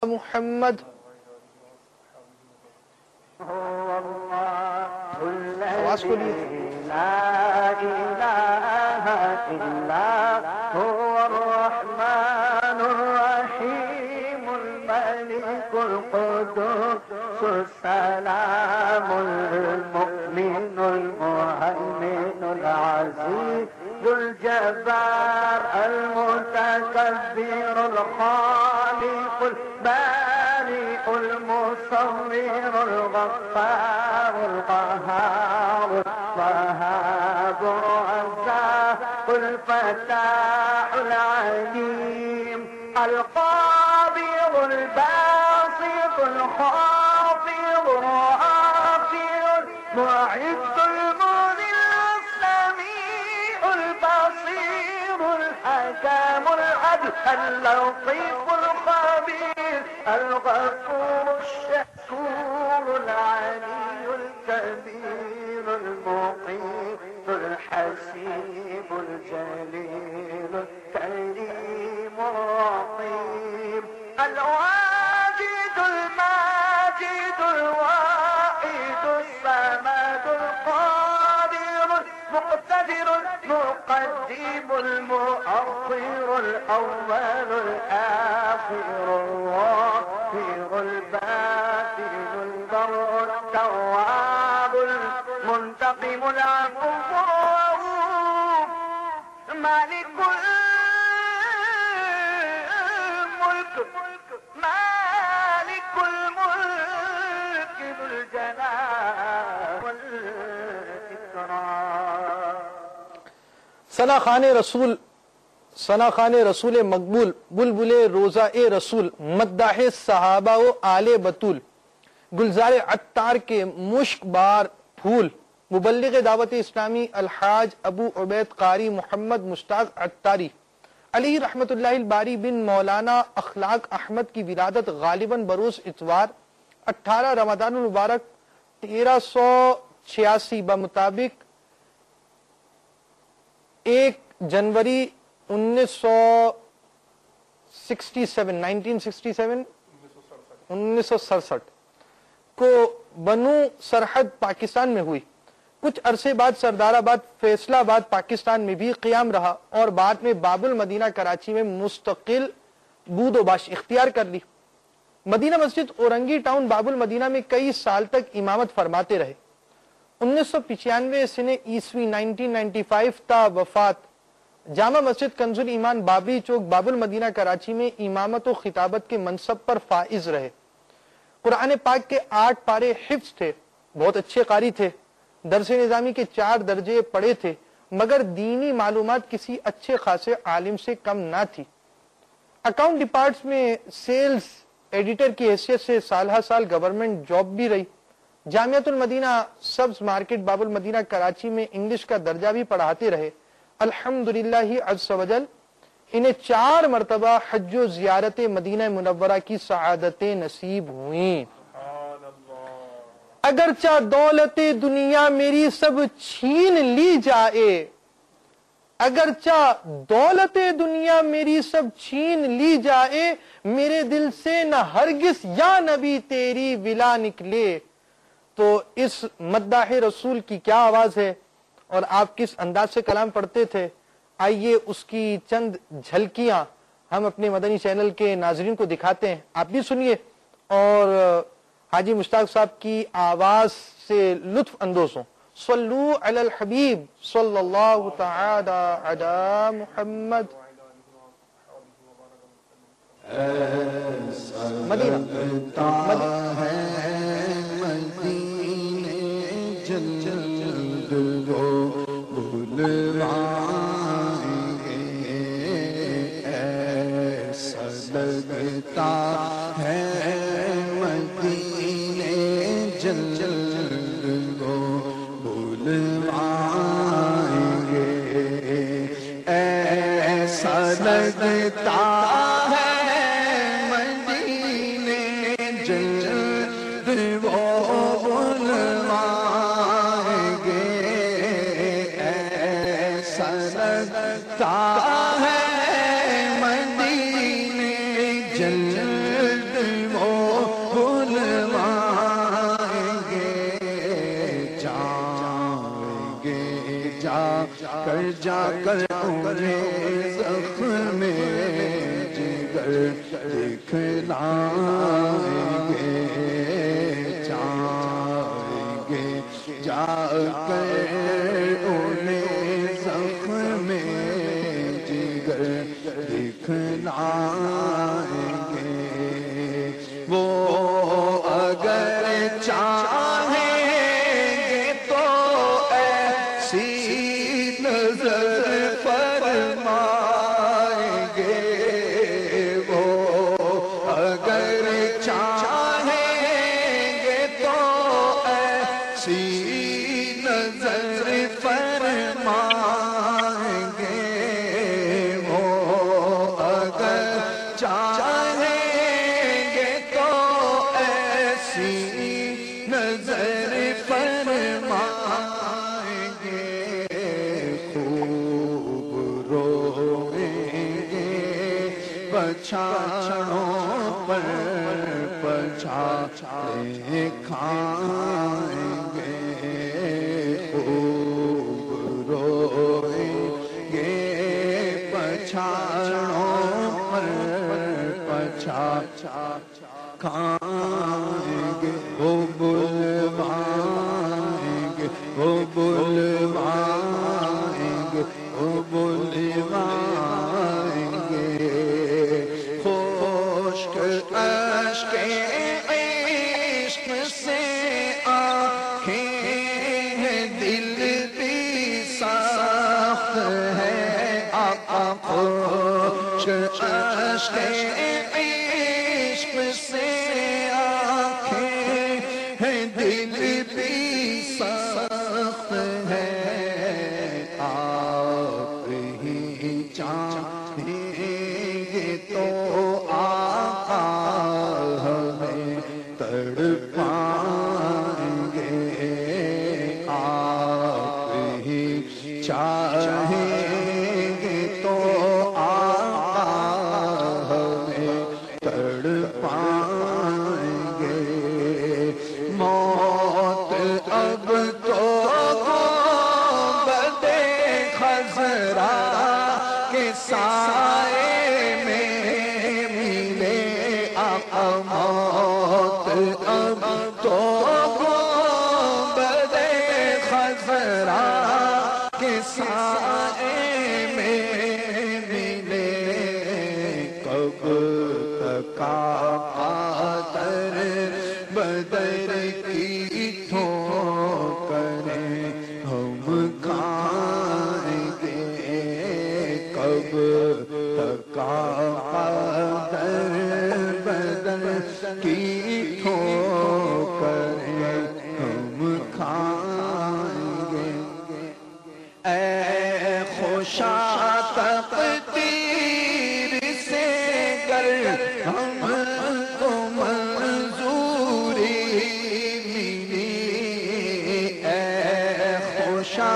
محمد آواز کو لیے لا إله إلا هو الرحمن الرحيم الملك القدوس السلام المؤمن المهيمن العزيز الجبار المتكبر الخالق البارئ المصور الغفار القهار الوهاب الرزاق الفتاح العليم القابض الباسط الخافض الرافع المعز المذل السميع البصير الحكام العدل اللطيف الخبير الغفور الشكور العلي الكبير المقيت الحسيب الجليل الكريم الرقيب الواجد الماجد الواحد الصمد القادر المقتدر المقدم المؤخر الأول الآخر الظاهر الباطن البر التواب المنتقم العفو الرؤوف مالك الملك مالك الملك ذو الجلال والإكرام ثنا خان رسول مقبول بلبل روزہ رسول مداح صحابہ و آل بطول گلزار عطار کے مشک بار پھول مبلغ دعوت اسلامی الحاج ابو عبید قاری محمد مشتاق عطاری علیہ رحمت اللہ الباری بن مولانا اخلاق احمد کی ولادت غالباً بروز اتوار 18 رمضان المبارک 1386 بمطابق 1 جنوری 1967 کو بنو سرحد پاکستان میں ہوئی۔ کچھ عرصے بعد سردار آباد فیصلہ آباد پاکستان میں بھی قیام رہا اور بعد میں باب المدینہ کراچی میں مستقل بود و باش اختیار کر لی۔ مدینہ مسجد اورنگی ٹاؤن باب المدینہ میں کئی سال تک امامت فرماتے رہے۔ 1995 سنہ عیسوی 1995 تا وفات جامع مسجد کنز الایمان بابری چوک باب المدینہ کراچی میں امامت و خطابت کے منصب پر فائز رہے۔ قرآن پاک کے 8 پارے حفظ تھے، بہت اچھے قاری تھے، درس نظامی کے 4 درجے پڑھے تھے، مگر دینی معلومات کسی اچھے خاصے عالم سے کم نہ تھی۔ اکاؤنٹ ڈپارٹمنٹ میں سیلز ایڈیٹر کی حیثیت سے سالہ سال گورنمنٹ جاب بھی رہی۔ جامعۃ المدینہ سبز مارکیٹ باب المدینہ کراچی میں انگلش کا درجہ بھی پڑھاتے رہے۔ الحمدللہ عز و جل انہیں 4 مرتبہ حج و زیارت مدینہ منورہ کی سعادتیں نصیب ہوئیں۔ اگرچہ دولت دنیا میری سب چھین لی جائے، اگرچہ دولت دنیا میری سب چھین لی جائے، میرے دل سے نہ ہرگز یا نبی تیری ولا نکلے۔ تو اس مداح رسول کی کیا آواز ہے اور آپ کس انداز سے کلام پڑھتے تھے، آئیے اس کی چند جھلکیاں ہم اپنے مدنی چینل کے ناظرین کو دکھاتے ہیں، آپ بھی سنیے اور حاجی مشتاق صاحب کی آواز سے لطف اندوز ہوں۔ صلو علی الحبیب صلی اللہ تعالی علی محمد۔ مدینہ لگتا ہے مدینے جلد کو بلوائیں گے، ایسا لگتا ہے مدینے جلد وہ بلوائیں گے، ایسا لگتا ہے مدینے جلد کر انہیں زخم جگر دکھلائیں گے، جائیں گے جا کر انہیں زخم جگر دکھلائیں گے۔ وہ اگر چاہیں گے تو ایسی نظر فرمائیں گے، وہ اگر چاہیں گے تو ایسی نظر فرمائیں گے، وہ اگر چاہیں گے تو ایسی نظر فرمائیں گے، خوب روئیں گے پچھاڑوں پر پچھاڑے کھائیں گے، خوب روئیں گے پچھاڑوں پر پچھاڑے کھائیں گے، وہ بلوائیں گے، وہ بلوائیں گے، وہ بلوائیں گے، خشک اشک عشق سے آنکھیں دل بھی سخت ہے، آقا خشک اشک عشق سے آنکھیں دل بھی سخت ہے، آپ ہی چاہیں گے تو آقا ہمیں تڑپائیں گے، آپ ہی چاہیں گے تو آقا ہمیں تڑپائیں گے، موت اب تو بدے خضرا کے سائے میں ملے، آقا موت اب تو بدے خضرا کے سائے میں ملے، کب تک آقا بدر کی ٹھوکریں ہم کھائیں گے، کب تک آقا بدر کی ٹھوکریں ہم کھائیں گے، اے خوشا تقدیر سے گر ہم کو منظوری ملی، اے خوشا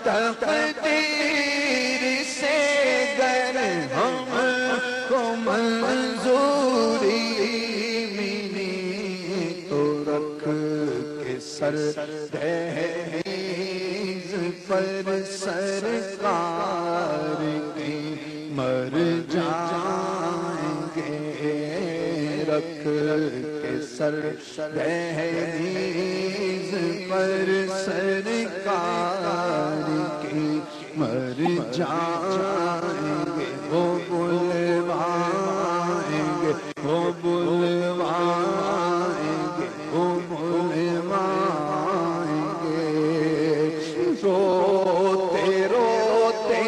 تقدیر سے گر ہم کو منظوری ملی، تو رکھ کے سر دہلیز پر سرکار کی مر جائیں گے، رکھ کے سر دہلیز پر سرکار کی مر جائیں گے، وہ بلوائیں گے، وہ بلوائیں گے، وہ بلوائیں گے، روتے روتے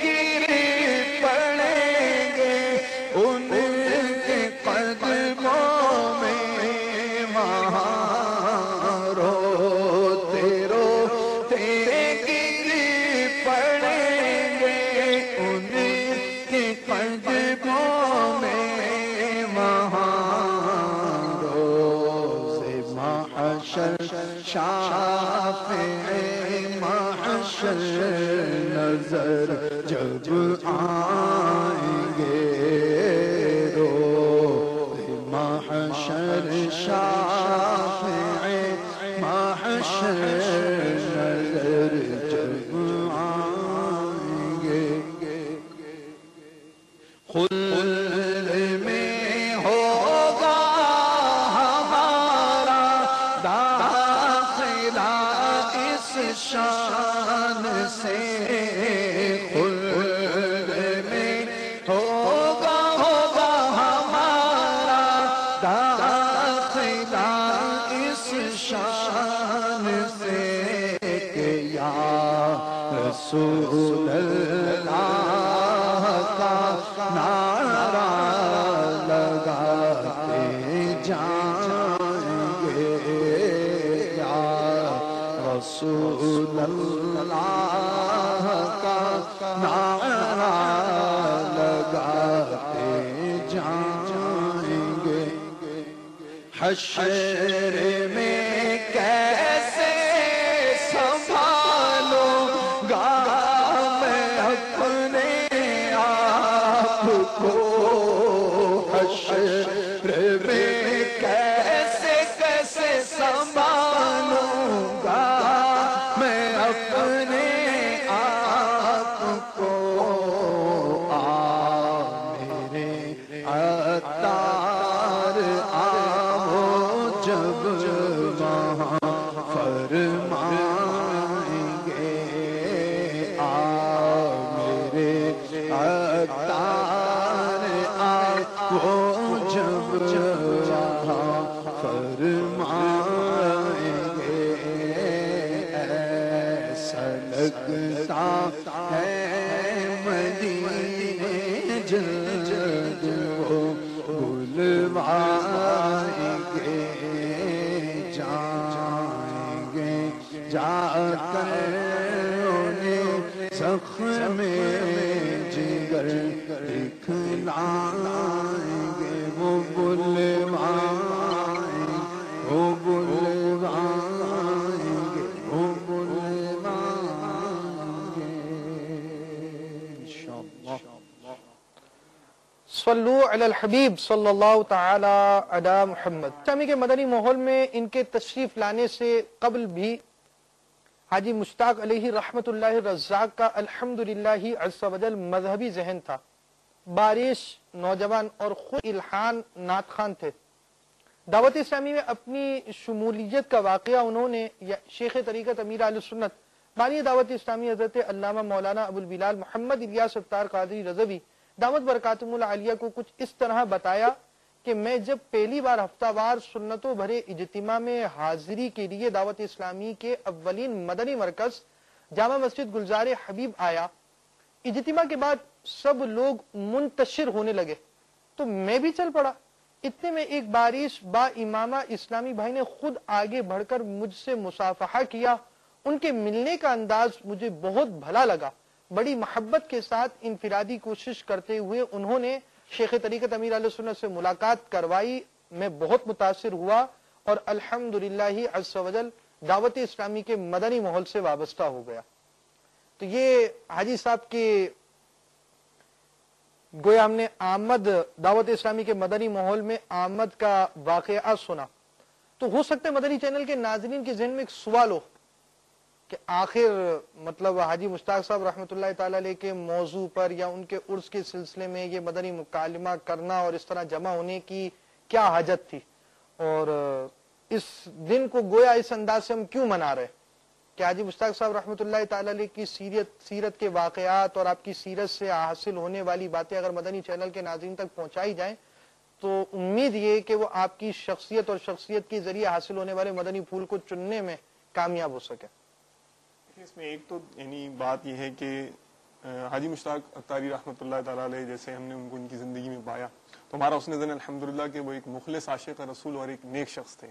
گر پڑیں گے ان کے قدموں میں وہاں، روتے روتے گر پڑیں گے ان کے قدموں میں وہاں، روز محشر شافع محشر نظر جب آئیں گے، روز محشر شافع محشر نظر جب آئیں خلد میں ہوگا ہمارا داخلہ اس شان سے، خلد میں ہوگا ہمارا داخلہ اس شان سے کہ یا رسول اللہ کا نعرہ لگاتے جائیں گے، یا رسول اللہ کا نعرہ لگاتے جائیں گے۔ حشر میں کیسے سنبھالوں گا میں اپنے آپ کو، حشر میں کیسے سنبھالوں گا میں اپنے آپ کو، میرے عطار آؤ جب وہاں فرمائیں گے، میرے عطار آؤ جب وہاں فرمائیں گے، ایسا لگتا ہے مدینے جلد وہ بلوائیں گے، جائیں گے جا کر انہیں زخم جگر دکھلائیں گے، وہ بلوائیں گے، وہ بلوائیں گے، وہ بلوائیں گے انشاءاللہ۔ صلو علی الحبیب صلی اللہ تعالی علی محمد۔ اسلامی کے مدنی ماحول میں ان کے تشریف لانے سے قبل بھی حاجی مشتاق علیہ رحمت اللہ رزاق کا الحمدللہ عز و جل مذہبی ذہن تھا، بارش، نوجوان اور خود الحان نعت خوان تھے۔ دعوت اسلامی میں اپنی شمولیت کا واقعہ انہوں نے شیخ طریقت امیر اہل سنت بانی دعوت اسلامی حضرت علامہ مولانا ابو البلال محمد الیاس ستار قادری رضوی دعوت برکاتہم العالیہ کو کچھ اس طرح بتایا کہ میں جب پہلی بار ہفتہ وار سنتوں بھرے اجتماع میں حاضری کے لیے دعوت اسلامی کے اولین مدنی مرکز جامع مسجد گلزار حبیب آیا، اجتماع کے بعد سب لوگ منتشر ہونے لگے تو میں بھی چل پڑا۔ اتنے میں ایک بارش با امامہ اسلامی بھائی نے خود آگے بڑھ کر مجھ سے مصافحہ کیا۔ ان کے ملنے کا انداز مجھے بہت بھلا لگا، بڑی محبت کے ساتھ انفرادی کوشش کرتے ہوئے انہوں نے شیخ طریقت امیر اہل سنت سے ملاقات کروائی۔ میں بہت متاثر ہوا اور الحمدللہ عز و جل دعوت اسلامی کے مدنی ماحول سے وابستہ ہو گیا۔ تو یہ حاجی صاحب کے گویا ہم نے آمد، دعوت اسلامی کے مدنی ماحول میں آمد کا واقعہ سنا، تو ہو سکتا ہے مدنی چینل کے ناظرین کے ذہن میں ایک سوال ہو کہ آخر مطلب حاجی مشتاق صاحب رحمۃ اللہ تعالی علیہ کے موضوع پر یا ان کے عرس کے سلسلے میں یہ مدنی مکالمہ کرنا اور اس طرح جمع ہونے کی کیا حاجت تھی، اور اس دن کو گویا اس انداز سے ہم کیوں منا رہے کہ حاجی مشتاق صاحب رحمۃ اللہ تعالی علیہ کی سیرت کے واقعات اور آپ کی سیرت سے حاصل ہونے والی باتیں اگر مدنی چینل کے ناظرین تک پہنچائی جائیں تو امید یہ کہ وہ آپ کی شخصیت اور شخصیت کے ذریعے حاصل ہونے والے مدنی پھول کو چننے میں کامیاب ہو سکے۔ اس میں ایک تو یعنی بات یہ ہے کہ حاجی مشتاق اختاری رحمۃ اللہ تعالی علیہ جیسے ہم نے ان کو ان کی زندگی میں پایا تو ہمارا حسن ظن الحمدللہ کہ وہ ایک مخلص عاشق رسول اور ایک نیک شخص تھے،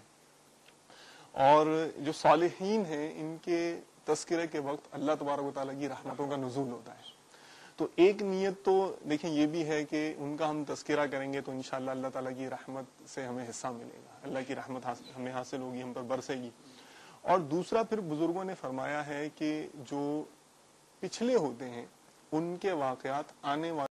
اور جو صالحین ہیں ان کے تذکرے کے وقت اللہ تبارک و تعالیٰ کی رحمتوں کا نزول ہوتا ہے۔ تو ایک نیت تو دیکھیں یہ بھی ہے کہ ان کا ہم تذکرہ کریں گے تو انشاءاللہ اللہ تعالیٰ کی رحمت سے ہمیں حصہ ملے گا، اللہ کی رحمت ہمیں حاصل ہوگی، ہم پر برسے گی۔ اور دوسرا پھر بزرگوں نے فرمایا ہے کہ جو پچھلے ہوتے ہیں ان کے واقعات آنے والے